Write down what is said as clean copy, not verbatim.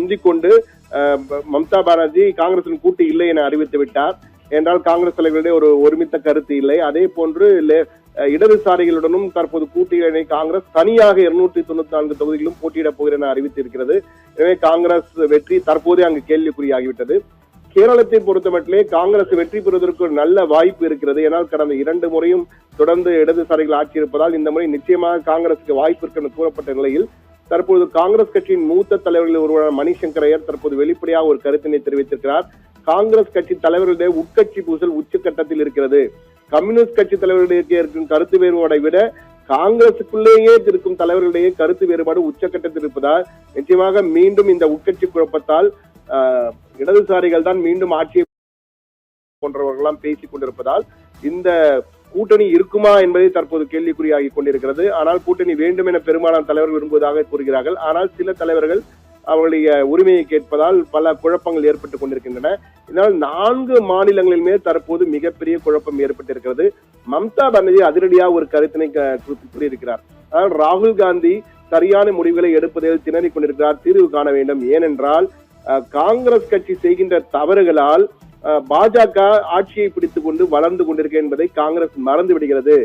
முந்திக்கொண்டு மம்தா பானர்ஜி காங்கிரசின் கூட்டு இல்லை என அறிவித்து விட்டார். என்றால் காங்கிரஸ் தலைவர்களிடையே ஒரு ஒருமித்த கருத்து இல்லை. அதே போன்று இடதுசாரிகளுடனும் தற்போது கூட்டணி காங்கிரஸ் தனியாக 294 தொகுதிகளிலும் போட்டியிடப் போகிறேன் என அறிவித்திருக்கிறது. எனவே காங்கிரஸ் வெற்றி தற்போதே அங்கு கேள்விக்குறியாகிவிட்டது. கேரளத்தை பொறுத்தமட்டிலே காங்கிரஸ் வெற்றி பெறுவதற்கு ஒரு நல்ல வாய்ப்பு இருக்கிறது. ஏனால் கடந்த 2 முறையும் தொடர்ந்து இடதுசாரிகள் ஆட்சி இருப்பதால் இந்த முறை நிச்சயமாக காங்கிரசுக்கு வாய்ப்பு இருக்கு கூறப்பட்ட நிலையில் தற்போது காங்கிரஸ் கட்சியின் மூத்த தலைவர்களில் ஒருவரான மணிசங்கர் ஐயர் தற்போது வெளிப்படையாக ஒரு கருத்தினை தெரிவித்திருக்கிறார். காங்கிரஸ் கட்சி தலைவர்களுடைய உட்கட்சி பூசல் உச்சகட்டத்தில் இருக்கிறது. கம்யூனிஸ்ட் கட்சி தலைவர்களிடையே இருக்கும் கருத்து வேறுபாடை விட காங்கிரசுக்குள்ளேயே இருக்கும் தலைவர்களிடையே கருத்து வேறுபாடு உச்சகட்டத்தில் இருப்பதால் நிச்சயமாக மீண்டும் இந்த உட்கட்சி குழப்பத்தால் இடதுசாரிகள் தான் மீண்டும் ஆட்சியை போன்றவர்களாம் பேசிக் கொண்டிருப்பதால் இந்த கூட்டணி இருக்குமா என்பதை தற்போது கேள்விக்குறியாகி கொண்டிருக்கிறது. ஆனால் கூட்டணி வேண்டும் என பெரும்பாலான தலைவர்கள் விரும்புவதாக கூறுகிறார்கள். ஆனால் சில தலைவர்கள் அவர்களுடைய உரிமையை கேட்பதால் பல குழப்பங்கள் ஏற்பட்டுக் கொண்டிருக்கின்றன. இதனால் 4 மாநிலங்களிலுமே தற்போது மிகப்பெரிய குழப்பம் ஏற்பட்டிருக்கிறது. மம்தா பானர்ஜி அதிரடியாக ஒரு கருத்தினை கூறியிருக்கிறார். அதாவது ராகுல் காந்தி சரியான முடிவுகளை எடுப்பதில் திணறிக் கொண்டிருக்கிறார், தீர்வு காண வேண்டும். ஏனென்றால் காங்கிரஸ் கட்சி செய்கின்ற தவறுகளால் பாஜக ஆட்சியை பிடித்துக் கொண்டு வளர்ந்து கொண்டிருக்க என்பதை காங்கிரஸ் மறந்து விடுகிறது.